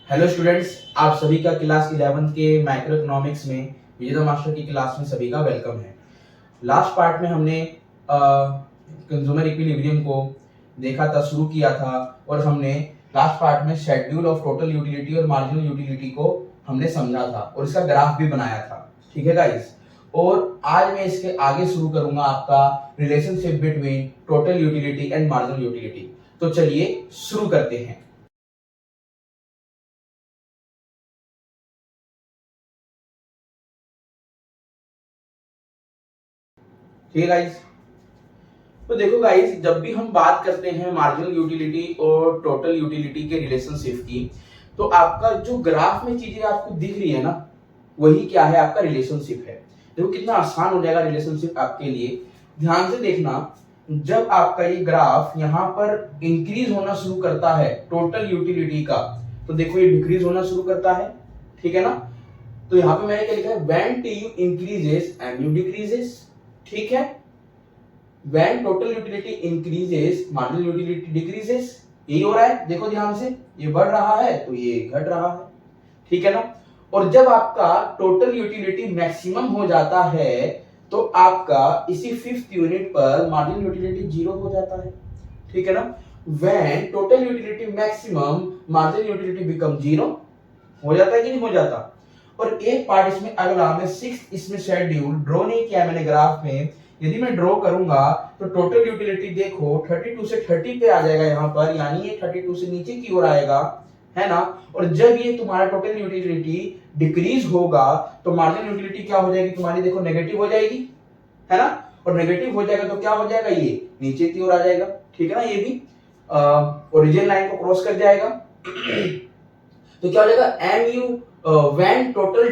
Hello students, आप सभी का क्लास 11 के माइक्रो इकोनॉमिक्स में विजेता मास्टर की क्लास में सभी का वेलकम है। लास्ट पार्ट में हमने कंज्यूमर इक्विलिब्रियम को देखा था, शुरू किया था और हमने लास्ट पार्ट में शेड्यूल ऑफ टोटल यूटिलिटी और मार्जिनल यूटिलिटी को हमने समझा था और इसका ग्राफ भी बनाया था। ठीक है गाइस, और आज मैं इसके आगे शुरू करूंगा आपका relationship between total utility and marginal utility. तो चलिए शुरू करते हैं। ठीक है गाइस, तो देखो गाइस, जब भी हम बात करते हैं मार्जिनल यूटिलिटी और टोटल यूटिलिटी के रिलेशनशिप की, तो आपका जो ग्राफ में चीजें आपको दिख रही है ना, वही क्या है, आपका रिलेशनशिप है। देखो कितना आसान हो जाएगा रिलेशनशिप आपके लिए। ध्यान से देखना, जब आपका ये ग्राफ यहाँ पर इंक्रीज होना शुरू करता है टोटल यूटिलिटी का, तो देखो ये डिक्रीज होना शुरू करता है। ठीक है ना, तो यहाँ पे मैंने क्या लिखा है, when TU increases MU decreases. ठीक है, when total utility increases marginal utility decreases। यही हो रहा है, देखो ध्यान से, ये बढ़ रहा है तो ये घट रहा है। ठीक है ना, और जब आपका टोटल यूटिलिटी मैक्सिमम हो जाता है तो आपका इसी फिफ्थ यूनिट पर मार्जिनल यूटिलिटी जीरो हो जाता है। ठीक है ना, when total utility maximum marginal utility become zero हो जाता है कि नहीं हो जाता। और एक पार्ट इसमें अगला, मैं सिक्स्थ इसमें शेड्यूल ड्रॉ नहीं किया मैंने ग्राफ में, यदि मैं ड्रॉ करूंगा तो टोटल यूटिलिटी देखो 32 से 30 पे आ जाएगा यहाँ पर, यानी ये 32 से नीचे की ओर आएगा, है ना। और जब ये तुम्हारा टोटल यूटिलिटी डिक्रीज होगा तो मार्जिनल यूटिलिटी क्या हो जाएगी तुम्हारी, देखो नेगेटिव हो जाएगी, है ना। और नेगेटिव हो जाएगा तो क्या हो जाएगा, ये नीचे की ओर आ जाएगा। ठीक है ना, ये भी ओरिजिन लाइन को क्रॉस कर जाएगा। तो क्या हो जाएगा, M U when total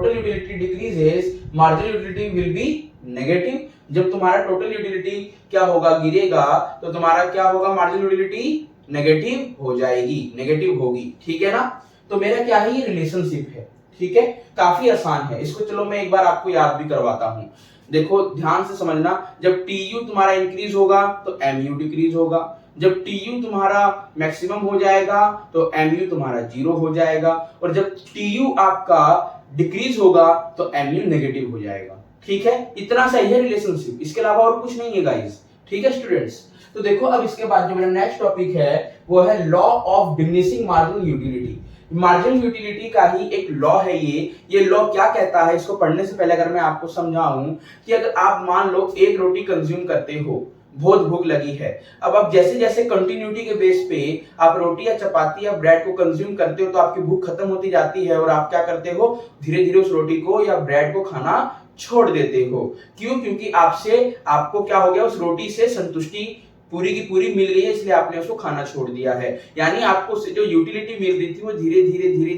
utility decreases marginal utility will be negative। जब तुम्हारा टोटल यूटिलिटी क्या होगा, गिरेगा, तो तुम्हारा क्या होगा, मार्जिनल यूटिलिटी नेगेटिव हो जाएगी, नेगेटिव होगी। ठीक है ना, तो मेरा क्या है, ये रिलेशनशिप है। ठीक है, काफी आसान है, इसको चलो मैं एक बार आपको याद भी करवाता हूं। देखो ध्यान से समझना, जब टीयू तुम्हारा इंक्रीज होगा तो एमयू डिक्रीज होगा, जब टीयू तुम्हारा मैक्सिमम हो जाएगा तो एमयू तुम्हारा जीरो हो जाएगा, और जब टीयू आपका डिक्रीज होगा तो एमयू नेगेटिव हो जाएगा। ठीक है, इतना सही है रिलेशनशिप, इसके अलावा और कुछ नहीं है गाइस। ठीक है स्टूडेंट्स, तो देखो अब इसके बाद जो मेरा नेक्स्ट टॉपिक है वो है law of diminishing marginal utility. Marginal utility का ही एक लॉ है ये लॉ क्या कहता है, इसको पढ़ने से पहले अगर मैं आपको समझाऊं कि अगर आप मान लो एक रोटी कंज्यूम करते हो, बहुत भूख लगी है, अब आप जैसे जैसे कंटिन्यूटी के बेस पे आप रोटी या चपाती या ब्रेड को कंज्यूम करते हो तो आपकी भूख खत्म होती जाती है और आप क्या करते हो, धीरे धीरे उस रोटी को या ब्रेड को खाना छोड़ देते हो। क्यों, क्योंकि आपको क्या हो गया, उस रोटी से संतुष्टि पूरी की पूरी मिल गई है, इसलिए आपने उसको खाना छोड़ दिया है। यानी आपको जो यूटिलिटी मिल रही थी वो धीरे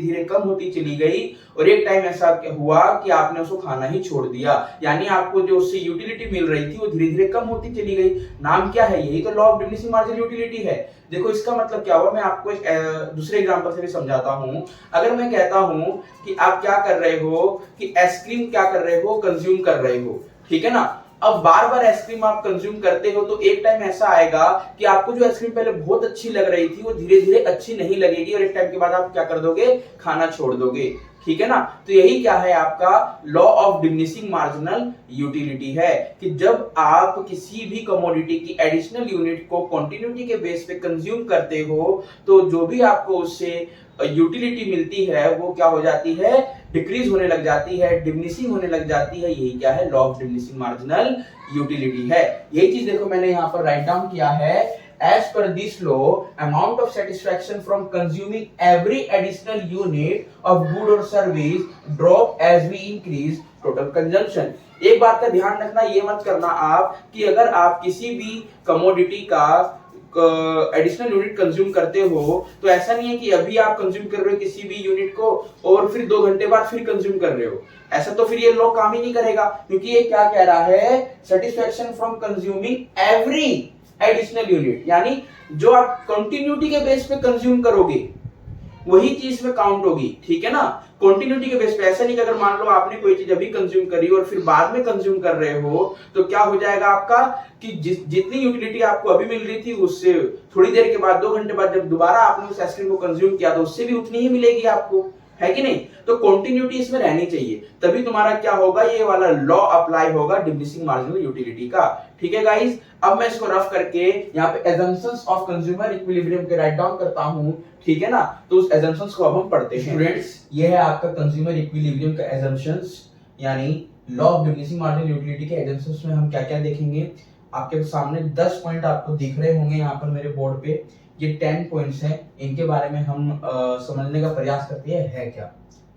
धीरे कम होती चली गई और एक टाइम ऐसा हुआ कि आपने उसको खाना ही छोड़ दिया, यानी आपको जो उससे यूटिलिटी मिल रही थी वो धीरे धीरे कम होती चली गई। नाम क्या है, यही तो law of diminishing marginal utility है। देखो इसका मतलब क्या हुआ, मैं आपको एक दूसरे एग्जांपल से भी समझाता हूं। अगर मैं कहता हूं कि आप क्या कर रहे हो, कि आइसक्रीम क्या कर रहे हो, कंज्यूम कर रहे हो, ठीक है ना। अब बार बार आइसक्रीम आप कंज्यूम करते हो तो एक टाइम ऐसा आएगा कि आपको जो आइसक्रीम पहले बहुत अच्छी लग रही थी वो धीरे धीरे अच्छी नहीं लगेगी और एक टाइम के बाद आप क्या कर दोगे, खाना छोड़ दोगे। ठीक है ना, तो यही क्या है, आपका law of diminishing marginal utility है कि जब आप किसी भी कमोडिटी की एडिशनल यूनिट को कंटिन्यूटी के बेस पे कंज्यूम करते हो तो जो भी आपको उससे यूटिलिटी मिलती है वो क्या हो जाती है, डिक्रीज होने लग जाती है, डिमिनिशिंग होने लग जाती है। यही क्या है, law of diminishing marginal utility है। यही चीज देखो मैंने यहाँ पर राइट डाउन किया है, as per this law amount of satisfaction from consuming every additional unit of good or service drop as we increase total consumption। एक बात का ध्यान रखना, ये मत करना आप कि अगर आप किसी भी कमोडिटी का एडिशनल यूनिट कंज्यूम करते हो तो ऐसा नहीं है कि अभी आप कंज्यूम कर रहे हो किसी भी यूनिट को और फिर 2 घंटे बाद फिर कंज्यूम कर रहे हो, ऐसा तो फिर ये लॉ काम ही नहीं करेगा, क्योंकि ये क्या कह रहा है, satisfaction from consuming every additional unit, यानी जो आप कंटिन्यूटी के बेस पे कंज्यूम करोगे वही चीज में काउंट होगी, ठीक है ना। कंटिन्यूटी के बेस पे, ऐसा नहीं कि अगर मान लो आपने कोई चीज अभी कंज्यूम करी और फिर बाद में कंज्यूम कर रहे हो तो क्या हो जाएगा आपका कि जितनी यूटिलिटी आपको अभी मिल रही थी उससे थोड़ी देर के बाद 2 घंटे बाद जब दोबारा आपने उस आइसक्रीम को कंज्यूम किया तो उससे भी उतनी ही मिलेगी आपको, है कि नहीं। तो कंटिन्यूटी इसमें रहनी चाहिए, तभी तुम्हारा क्या होगा, ये वाला लॉ अप्लाई होगा डिमिनिशिंग मार्जिनल यूटिलिटी का, ठीक है गाइस। अब मैं इसको रफ करके यहाँ पे assumptions ऑफ कंज्यूमर इक्विलिब्रियम के राइट डाउन करता हूं, ठीक है ना। तो उस assumptions को अब हम पढ़ते हैं स्टूडेंट्स। ये है आपका कंज्यूमर इक्विलिब्रियम का assumptions, यानी law of diminishing marginal utility के assumptions में हम क्या क्या देखेंगे। आपके सामने 10 पॉइंट आपको दिख रहे होंगे यहाँ पर मेरे बोर्ड पे, ये 10 पॉइंट्स हैं, इनके बारे में हम समझने का प्रयास करते हैं है क्या,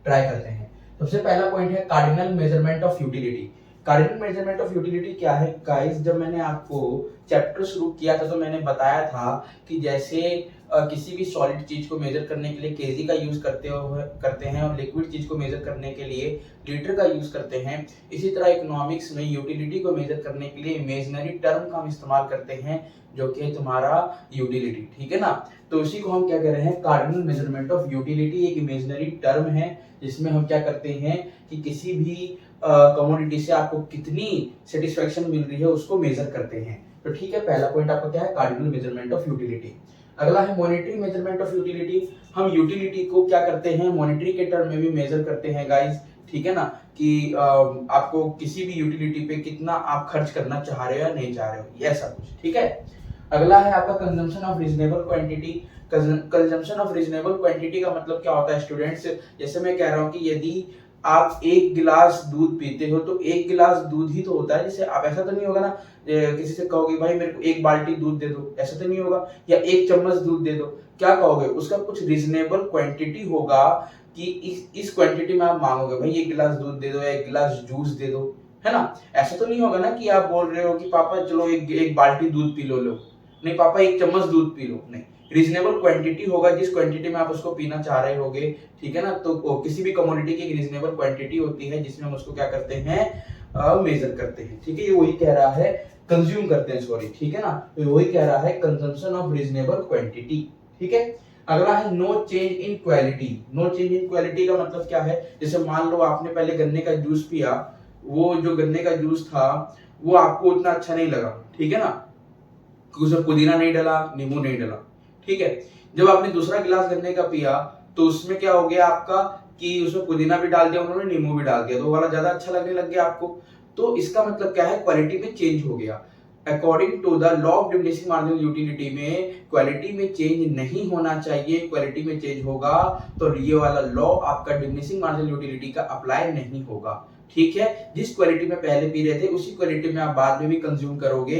ट्राई करते हैं। सबसे पहला पॉइंट है cardinal measurement of utility. Cardinal measurement of utility क्या है गाइस, जब मैंने आपको चैप्टर शुरू किया था तो मैंने बताया था कि जैसे किसी भी सॉलिड चीज को मेजर करने के लिए केजी का यूज करते हैं और लिक्विड चीज को मेजर करने के लिए लीटर का यूज करते हैं, इसी तरह इकोनॉमिक्स में यूटिलिटी को मेजर करने के लिए इमेजिनरी टर्म का हम इस्तेमाल करते हैं जो कि तुम्हारा यूटिलिटी, ठीक है ना। तो इसी को हम क्या कह रहे हैं, कार्डिनल मेजरमेंट ऑफ यूटिलिटी एक इमेजिनरी टर्म है जिसमें हम क्या करते हैं कि किसी भी कमोडिटी से आपको कितनी सेटिस्फेक्शन मिल रही है उसको मेजर करते हैं। तो ठीक है, पहला पॉइंट आपका क्या है, कार्डिनल मेजरमेंट ऑफ यूटिलिटी। अगला है मॉनेटरी मेजरमेंट ऑफ यूटिलिटी। हम यूटिलिटी को क्या करते हैं, मॉनेटरी के टर्म में भी मेजर करते हैं गाइस, ठीक है ना, कि आपको किसी भी यूटिलिटी पे कितना आप खर्च करना चाह रहे हो या नहीं चाह रहे हो, ये ऐसा कुछ, ठीक है। अगला है आपका consumption of reasonable quantity. Consumption of reasonable quantity का मतलब क्या होता है स्टूडेंट्स, जैसे मैं कह रहा हूँ कि यदि आप 1 गिलास दूध पीते हो तो 1 गिलास दूध ही तो होता है, जैसे आप ऐसा तो नहीं होगा ना किसी से कहोगे भाई मेरे को 1 बाल्टी दूध दे दो, ऐसा तो नहीं होगा, या 1 चम्मच दूध दे दो, क्या कहोगे, उसका कुछ रीजनेबल क्वांटिटी होगा कि इस क्वांटिटी में आप मांगोगे भाई 1 गिलास दूध दे दो या 1 गिलास जूस दे दो, है ना। ऐसा तो नहीं होगा ना कि आप बोल रहे हो कि पापा चलो एक बाल्टी दूध पी लो, नहीं पापा 1 चम्मच दूध पी लो, नहीं, रीजनेबल क्वांटिटी होगा जिस क्वांटिटी में आप उसको पीना चाह रहे होगे, ठीक है ना। तो किसी भी कमोडिटी की एक रीजनेबल क्वांटिटी होती है जिसमें हम उसको क्या करते हैं, मेजर करते हैं, ठीक है। ये वही कह रहा है, कंज्यूम करते हैं सॉरी, ठीक है ना, तो वही कह रहा है कंजम्पशन ऑफ रीजनेबल क्वांटिटी, ठीक है। अगला है no change in quality. No change in quality का मतलब क्या है, जैसे मान लो आपने पहले गन्ने का जूस पिया, वो जो गन्ने का जूस था वो आपको उतना अच्छा नहीं लगा, ठीक है ना, उसमें पुदीना नहीं डाला, नींबू नहीं डाला, ठीक है। जब आपने दूसरा गिलास गन्ने का पिया तो उसमें क्या हो गया आपका कि उसमें पुदीना भी डाल दिया उन्होंने, नींबू भी डाल दिया, तो वो वाला ज्यादा अच्छा लगने लग गया आपको। तो इसका मतलब क्या है, क्वालिटी में चेंज हो गया। According to the law of diminishing marginal utility में क्वालिटी में चेंज नहीं होना चाहिए, क्वालिटी में चेंज होगा तो ये वाला लॉ आपका डिमिनिशिंग मार्जिनल यूटिलिटी का अप्लाई नहीं होगा, ठीक है। जिस क्वालिटी में पहले पी रहे थे उसी क्वालिटी में आप बाद में भी कंज्यूम करोगे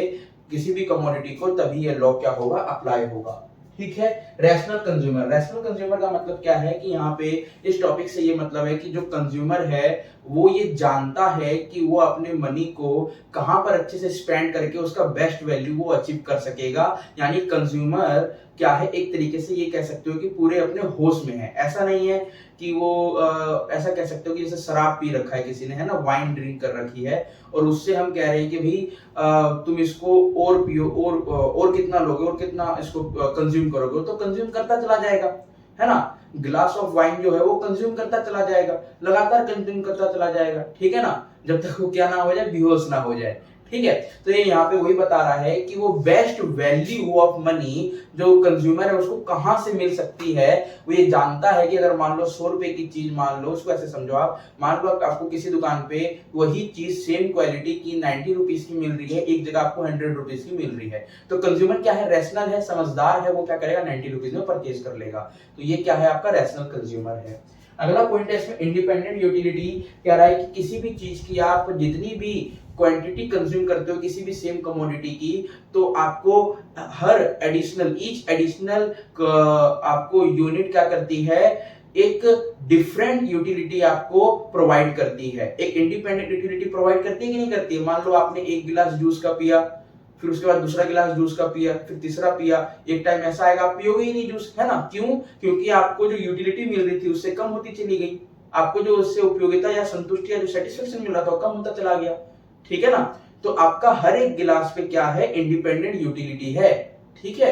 किसी भी कमोडिटी को, तभी ये लॉ क्या होगा, अप्लाई होगा, ठीक है। Rational consumer. रैशनल कंज्यूमर का मतलब क्या है कि यहाँ पे इस टॉपिक से ये मतलब है कि जो कंज्यूमर है वो ये जानता है कि वो अपने मनी को कहां पर अच्छे से स्पेंड करके उसका बेस्ट वैल्यू वो अचीव कर सकेगा। यानी कंज्यूमर क्या है, एक तरीके से ये कह सकते हो कि पूरे अपने होश में है। ऐसा नहीं है कि वो ऐसा कह सकते हो कि जैसे शराब पी रखा है किसी ने, है ना, वाइन ड्रिंक कर रखी है और उससे हम कह रहे हैं कि भाई तुम इसको और पियो और कितना लोगे और कितना इसको कंज्यूम करोगे, तो कंज्यूम करता चला जाएगा, है ना। ग्लास ऑफ वाइन जो है वो कंज्यूम करता चला जाएगा, लगातार कंज्यूम करता चला जाएगा, ठीक है ना, जब तक वो क्या ना हो जाए, बेहोश ना हो जाए, ठीक है। तो ये यहाँ पे वही बता रहा है कि वो बेस्ट वैल्यू ऑफ मनी जो कंज्यूमर है उसको कहां से मिल सकती है, वो ये जानता है कि अगर मान लो 100 रुपए की चीज, मान लो उसको ऐसे समझो आप, मान लो आपको किसी दुकान पे वही चीज सेम क्वालिटी की 90 रुपीज की मिल रही है, एक जगह आपको 100 रुपीज की मिल रही है, तो कंज्यूमर क्या है, रैशनल है, समझदार है, वो क्या करेगा, 90 रुपीज में परचेज कर लेगा। तो ये क्या है, आपका रैशनल कंज्यूमर है। अगला पॉइंट है इसमें इंडिपेंडेंट यूटिलिटी। कह रहा है कि किसी भी चीज की आप जितनी भी क्वांटिटी कंज्यूम करते हो किसी भी सेम कमोडिटी की, तो आपको हर ईच एडिशनल आपको यूनिट क्या करती है, एक डिफरेंट यूटिलिटी आपको प्रोवाइड करती है। एक इंडिपेंडेंट यूटिलिटी प्रोवाइड करती है कि नहीं करती है। मान लो आपने 1 गिलास जूस का पिया, फिर उसके बाद दूसरा गिलास जूस का पिया, फिर तीसरा पिया, एक टाइम ऐसा आएगा आप पियोगे ही नहीं जूस, है ना। क्यों? क्योंकि आपको जो यूटिलिटी मिल रही थी उससे कम होती चली गई, आपको जो उससे उपयोगिता या संतुष्टि या जो सेटिस्फेक्शन मिल रहा था वो कम होता चला गया, ठीक है ना। तो आपका हर एक गिलास पे क्या है, इंडिपेंडेंट यूटिलिटी है, ठीक है।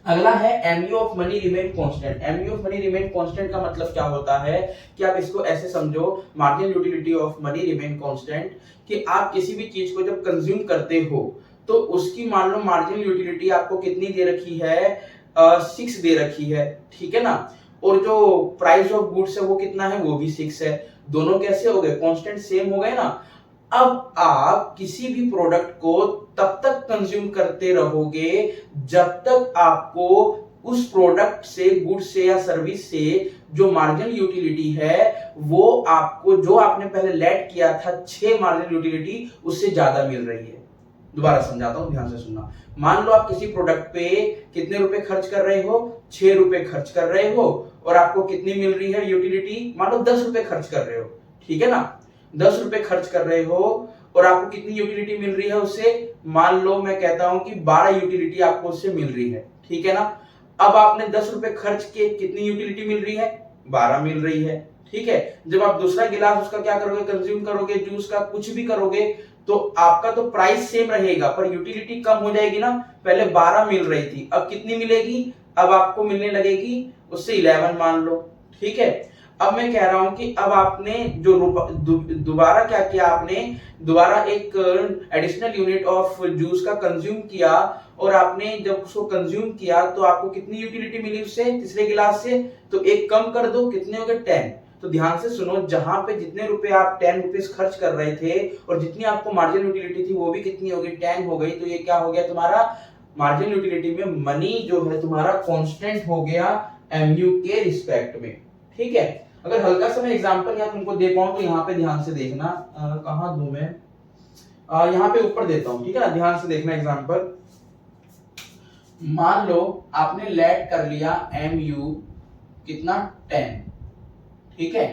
अगला है MU of money remain constant. MU of money remain constant का मतलब क्या होता है कि आप इसको ऐसे समझो, marginal utility of money remain constant, कि आप किसी भी चीज को जब कंज्यूम करते हो तो उसकी मान लो मार्जिनल यूटिलिटी आपको कितनी दे रखी है, 6 दे रखी है, ठीक है ना, और जो प्राइस ऑफ गुड्स है वो कितना है, वो भी 6 है। दोनों कैसे हो गए, कांस्टेंट सेम हो गए ना। अब आप किसी भी प्रोडक्ट को तब तक कंज्यूम करते रहोगे जब तक आपको उस प्रोडक्ट से, गुड से या सर्विस से जो मार्जिनल यूटिलिटी है वो आपको, जो आपने पहले लेट किया था 6 मार्जिनल यूटिलिटी, उससे ज्यादा मिल रही है। दोबारा समझाता हूं, ध्यान से सुनना। मान लो आप किसी प्रोडक्ट पे कितने रुपए खर्च कर रहे हो, 6 रुपए खर्च कर रहे हो, और आपको कितनी मिल रही है यूटिलिटी, मान लो 10 रुपए खर्च कर रहे हो, ठीक है ना, 10 रुपए खर्च कर रहे हो और आपको कितनी यूटिलिटी मिल रही है उससे, मान लो मैं कहता हूं कि 12 यूटिलिटी आपको उससे मिल रही है, ठीक है ना। अब आपने 10 रुपए खर्च किए, कितनी यूटिलिटी मिल रही है, 12 मिल रही है, ठीक है। जब आप दूसरा गिलास उसका क्या करोगे, कंज्यूम करोगे, जूस का कुछ भी करोगे, तो आपका तो प्राइस सेम रहेगा पर यूटिलिटी कम हो जाएगी ना। पहले 12 मिल रही थी, अब कितनी मिलेगी, अब आपको मिलने लगेगी उससे 11 मान लो, ठीक है। अब मैं कह रहा हूं कि अब आपने जो दोबारा क्या किया, आपने दोबारा एक एडिशनल यूनिट ऑफ जूस का कंज्यूम किया, और आपने जब उसको कंज्यूम किया तो आपको कितनी यूटिलिटी मिली उससे, तीसरे गिलास से, तो एक कम कर दो, कितने हो गए, 10। तो ध्यान से सुनो, जहां पे जितने रुपए आप 10 रुपीज खर्च कर रहे थे और जितनी आपको मार्जिनल यूटिलिटी थी वो भी कितनी हो गई, 10 हो गई। तो ये क्या हो गया तुम्हारा, मार्जिनल यूटिलिटी में मनी जो है तुम्हारा कांस्टेंट हो गया एमयू के रिस्पेक्ट में, ठीक है। अगर हल्का सा मैं एग्जांपल यहाँ तुमको दे पाऊं तो यहाँ पे ध्यान से देखना, कहां दूं मैं, यहाँ पे ऊपर देता हूं, ठीक है ना, ध्यान से देखना एग्जांपल। मान लो आपने लेट कर लिया एमयू कितना, 10, ठीक है,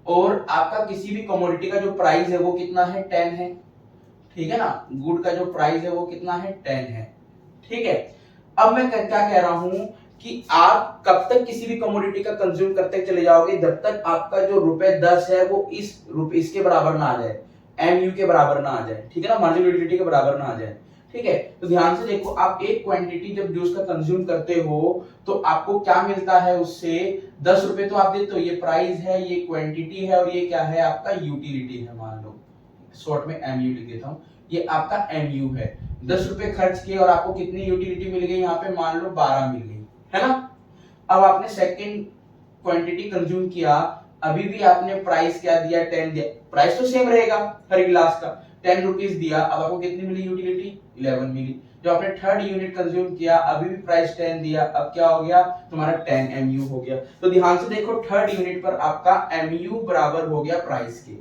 और आपका किसी भी कमोडिटी का जो प्राइस है वो कितना है, 10 है, ठीक है ना, गुड का जो प्राइस है वो कितना है, 10 है, ठीक है। अब मैं क्या कह रहा हूं कि आप कब तक किसी भी कमोडिटी का कंज्यूम करते चले जाओगे, जब तक आपका जो ₹10 है वो इसके बराबर ना आ जाए, एमयू के बराबर ना आ जाए, ठीक है ना, मार्जिनल यूटिलिटी के बराबर ना आ जाए, ठीक है। तो ध्यान से देखो, आप एक क्वांटिटी जब जूस का कंज्यूम करते हो तो आपको क्या मिलता है उससे, 10 रुपए तो आप देते हो, ये प्राइस है, ये क्वांटिटी है, और ये क्या है, आपका यूटिलिटी है। मान लो शॉर्ट में एमयू लिख देता हूं, ये आपका एमयू है। 10 रुपए खर्च किए और आपको कितनी यूटिलिटी मिल गई, यहाँ पे मान लो 12 मिल गई, है ना। अब आपने सेकंड क्वांटिटी कंज्यूम किया, अभी भी आपने प्राइस क्या दिया, 10 दिया, प्राइस तो सेम रहेगा हर गिलास का, 10 रुपीज दिया, अब आपको कितनी मिली यूटिलिटी, 11 मिली। जो आपने थर्ड यूनिट कंज्यूम किया, अभी भी प्राइस 10 दिया, अब क्या हो गया तुम्हारा 10 एमयू हो गया। तो ध्यान से देखो, थर्ड यूनिट पर आपका एमयू बराबर हो गया प्राइस के,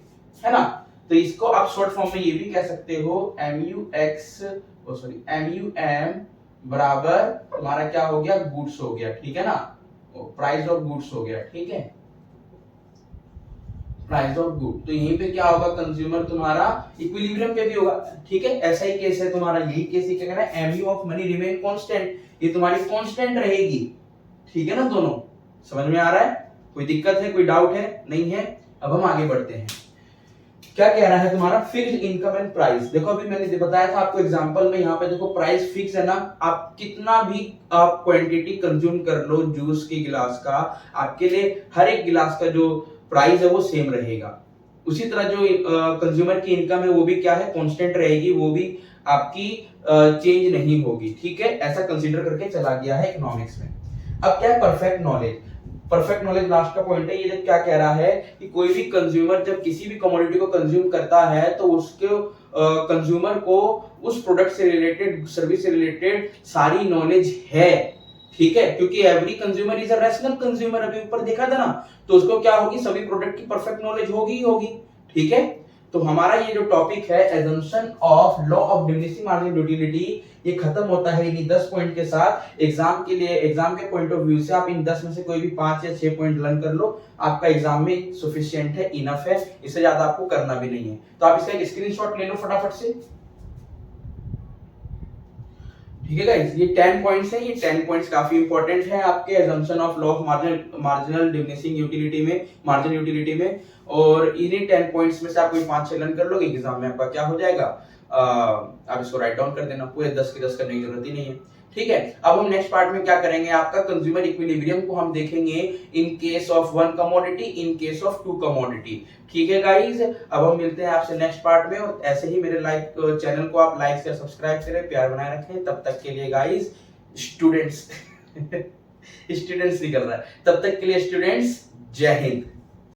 है ना। तो इसको आप शॉर्ट फॉर्म में ये भी कह सकते हो, MU x, sorry MU M बराबर तुम्हारा क्या हो गया, गुड्स हो गया, ठीक है ना, प्राइस ऑफ गुड्स हो गया, ठीक है, प्राइस ऑफ गुड। तो यहीं पे क्या होगा, कंज्यूमर तुम्हारा इक्विलिब्रियम पे भी होगा, ठीक है। ऐसा ही केस है तुम्हारा, यही केस ही क्या कहना है, MU of money remain constant, ये तुम्हारी कांस्टेंट रहेगी, ठीक है ना। दोनों समझ में आ रहा है, कोई दिक्कत है, कोई डाउट है, नहीं है। अब हम आगे बढ़ते हैं, क्या कह रहा है तुम्हारा, फिक्स्ड इनकम एंड प्राइस। देखो अभी मैंने बताया था आपको एग्जांपल में, यहाँ पे देखो प्राइस फिक्स है ना, आप कितना भी आप क्वांटिटी कंज्यूम कर लो जूस के गिलास का, आपके लिए हर एक गिलास का जो प्राइस है वो सेम रहेगा। उसी तरह जो कंज्यूमर की इनकम है वो भी क्या है, कांस्टेंट रहेगी, वो भी आपकी चेंज नहीं होगी, ठीक है। ऐसा कंसीडर करके चला गया है इकोनॉमिक्स में। अब क्या है perfect knowledge, perfect knowledge last का पॉइंट है। ये क्या कह रहा है कि कोई भी कंज्यूमर जब किसी भी कमोडिटी को कंज्यूम करता है तो उसके कंज्यूमर को उस प्रोडक्ट से रिलेटेड, सर्विस से रिलेटेड सारी नॉलेज है, ठीक है, क्योंकि every consumer is a rational consumer, अभी ऊपर देखा था ना, तो उसको क्या होगी, सभी प्रोडक्ट की परफेक्ट नॉलेज होगी ही होगी, ठीक है। तो हमारा ये जो टॉपिक है assumption of law of diminishing marginal utility, ये खत्म होता है इन्हीं 10 पॉइंट के साथ। एग्जाम के लिए, एग्जाम के पॉइंट ऑफ व्यू से आप इन 10 में से कोई भी 5 या 6 पॉइंट लर्न कर लो, आपका एग्जाम में सफिशिएंट है, इनफ है, इससे ज्यादा आपको करना भी नहीं है। तो आप इसका एक स्क्रीनशॉट ले लो फटाफट से, ठीक है गाइस। ये 10 पॉइंट्स हैं, ये 10 पॉइंट्स काफी इंपॉर्टेंट है आपके assumption of law of marginal diminishing utility में, मार्जिनल यूटिलिटी में। और इन्हीं 10 पॉइंट्स में से आप कोई 5-6 लर्न कर लोगे, एग्जाम में आपका क्या हो जाएगा, आप इसको राइट डाउन कर देना, पूरे 10 के 10 करने की जरूरत ही नहीं है, ठीक है। अब हम नेक्स्ट पार्ट में क्या करेंगे, आपका कंज्यूमर इक्विलिब्रियम को हम देखेंगे in case of one commodity, in case of two commodity. ठीक है गाइस, अब हम मिलते हैं आपसे नेक्स्ट पार्ट में, और ऐसे ही मेरे चैनल को आप लाइक शेयर सब्सक्राइब करें, प्यार बनाए रखें। तब तक के लिए गाइस स्टूडेंट्स स्टूडेंट्स निकल रहा है, तब तक के लिए स्टूडेंट्स जय हिंद।